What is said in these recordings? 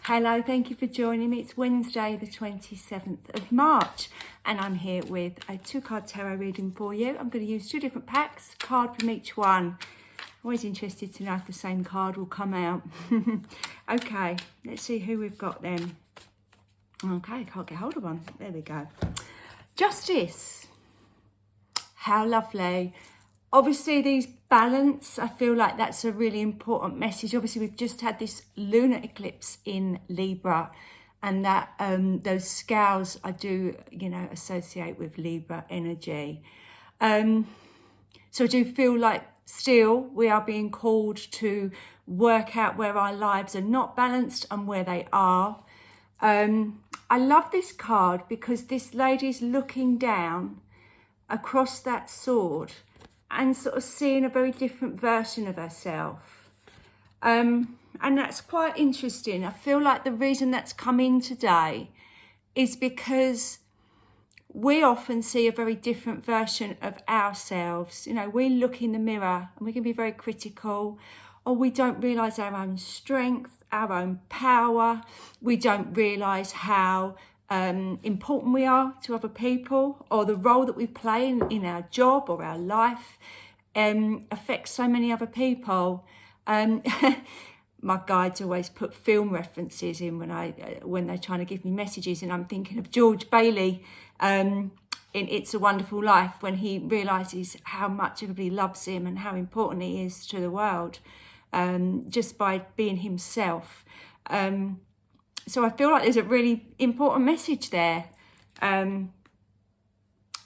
Hello, thank you for joining me. It's Wednesday the 27th of March and I'm here with a 2-card tarot reading for you. I'm going to use 2 different packs, a card from each one. Always interested to know if the same card will come out. Okay, let's see who we've got then. Okay, can't get hold of one. There we go. Justice. How lovely. Obviously, these balance, I feel like that's a really important message. Obviously, we've just had this lunar eclipse in Libra, and that those scales I do, associate with Libra energy. So I do feel like still we are being called to work out where our lives are not balanced and where they are. I love this card because this lady's looking down across that sword and sort of seeing a very different version of herself. And that's quite interesting. I feel like the reason that's come in today is because we often see a very different version of ourselves. We look in the mirror and we can be very critical, or we don't realise our own strength, our own power. We don't realise how important we are to other people, or the role that we play in our job or our life affects so many other people. My guides always put film references in when they're trying to give me messages, and I'm thinking of George Bailey in It's a Wonderful Life, when he realises how much everybody loves him and how important he is to the world, just by being himself. So I feel like there's a really important message there.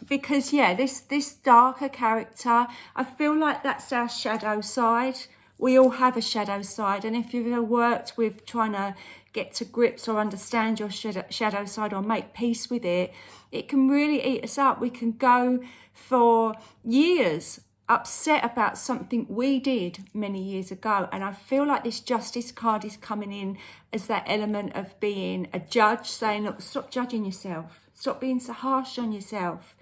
Because, this darker character, I feel like that's our shadow side. We all have a shadow side. And if you've ever worked with trying to get to grips or understand your shadow side or make peace with it, it can really eat us up. We can go for years upset about something we did many years ago. And I feel like this Justice card is coming in as that element of being a judge, saying, look, stop judging yourself. Stop being so harsh on yourself.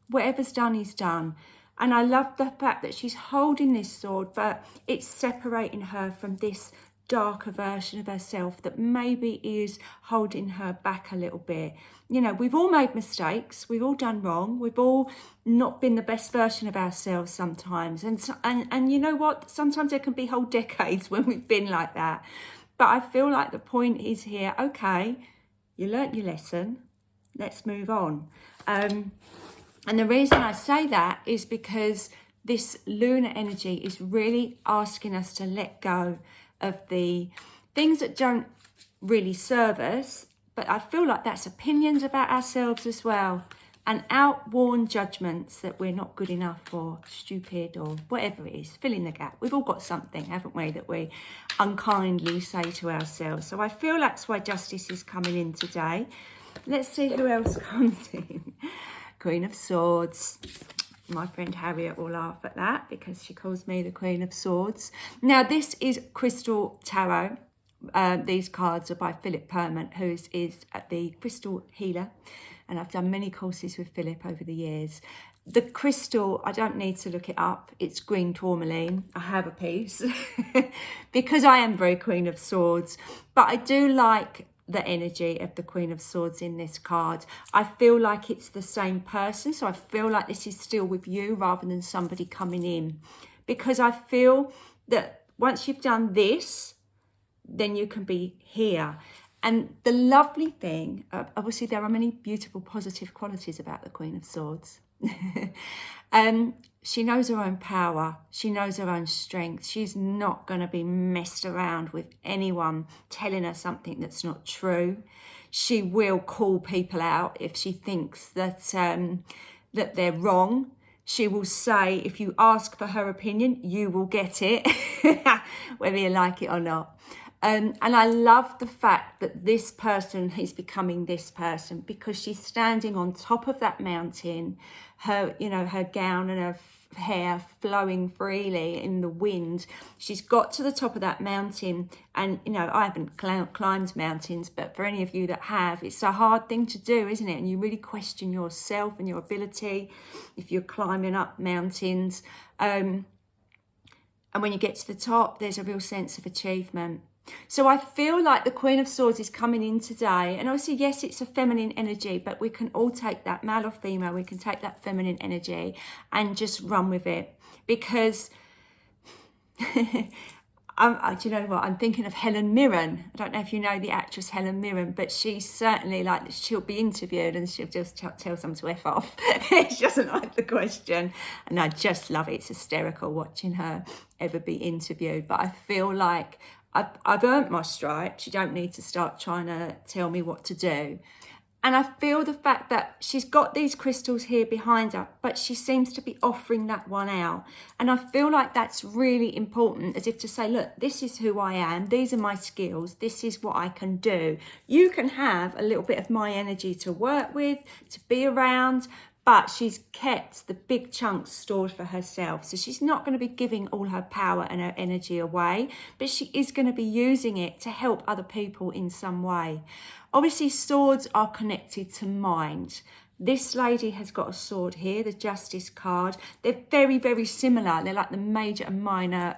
Whatever's done is done. And I love the fact that she's holding this sword, but it's separating her from this darker version of herself that maybe is holding her back a little bit. We've all made mistakes. We've all done wrong. We've all not been the best version of ourselves sometimes. And you know what? Sometimes there can be whole decades when we've been like that. But I feel like the point is here, okay, you learnt your lesson. Let's move on. And the reason I say that is because this lunar energy is really asking us to let go of the things that don't really serve us. But I feel like that's opinions about ourselves as well, and outworn judgments that we're not good enough or stupid or whatever it is. Fill in the gap. We've all got something, haven't we, that we unkindly say to ourselves. So I feel that's why Justice is coming in today. Let's see who else comes in. Queen of Swords. My friend Harriet will laugh at that because she calls me the Queen of Swords. Now, this is Crystal Tarot. These cards are by Philip Perlman, who is the crystal healer. And I've done many courses with Philip over the years. The crystal, I don't need to look it up. It's green tourmaline. I have a piece because I am very Queen of Swords. But I do like the energy of the Queen of Swords in this card. I feel like it's the same person. So I feel like this is still with you rather than somebody coming in. Because I feel that once you've done this, then you can be here. And the lovely thing, obviously there are many beautiful positive qualities about the Queen of Swords. She knows her own power. She knows her own strength. She's not going to be messed around with anyone telling her something that's not true. She will call people out if she thinks that that they're wrong. She will say, if you ask for her opinion, you will get it, whether you like it or not. And I love the fact that this person is becoming this person because she's standing on top of that mountain, her gown and her hair flowing freely in the wind. She's got to the top of that mountain, and I haven't climbed mountains, but for any of you that have, it's a hard thing to do, isn't it? And you really question yourself and your ability if you're climbing up mountains. And when you get to the top, there's a real sense of achievement. So I feel like the Queen of Swords is coming in today. And obviously, yes, it's a feminine energy, but we can all take that, male or female, we can take that feminine energy and just run with it. Because, do you know what? I'm thinking of Helen Mirren. I don't know if you know the actress Helen Mirren, but she's certainly like, she'll be interviewed and she'll just tell someone to F off. She doesn't like the question. And I just love it. It's hysterical watching her ever be interviewed. But I feel like I've earned my stripes. You don't need to start trying to tell me what to do. And I feel the fact that she's got these crystals here behind her, but she seems to be offering that one out. And I feel like that's really important, as if to say, look, this is who I am. These are my skills. This is what I can do. You can have a little bit of my energy to work with, to be around, but she's kept the big chunks stored for herself. So she's not going to be giving all her power and her energy away, but she is going to be using it to help other people in some way. Obviously, swords are connected to mind. This lady has got a sword here, the Justice card. They're very, very similar. They're like the major and minor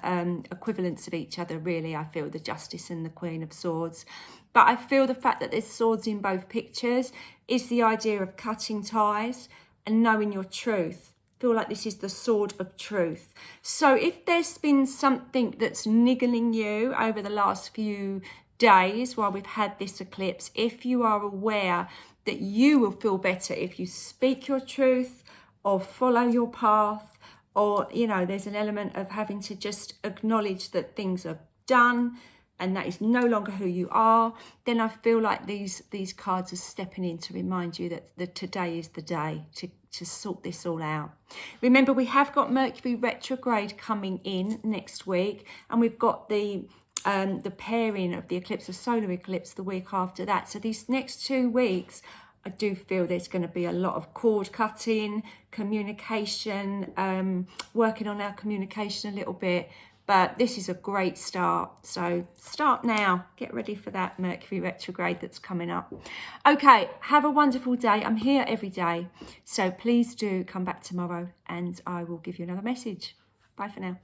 equivalents of each other, really, I feel, the Justice and the Queen of Swords. But I feel the fact that there's swords in both pictures is the idea of cutting ties and knowing your truth. I feel like this is the sword of truth. So if there's been something that's niggling you over the last few days while we've had this eclipse, if you are aware that you will feel better if you speak your truth or follow your path, or, you know, there's an element of having to just acknowledge that things are done and that is no longer who you are, then I feel like these cards are stepping in to remind you that today is the day to sort this all out. Remember, we have got Mercury retrograde coming in next week, and we've got the pairing of the eclipse, of solar eclipse, the week after that. So these next 2 weeks, I do feel there's going to be a lot of cord cutting, communication, working on our communication a little bit. But this is a great start. So start now. Get ready for that Mercury retrograde that's coming up. Okay, have a wonderful day. I'm here every day. So please do come back tomorrow and I will give you another message. Bye for now.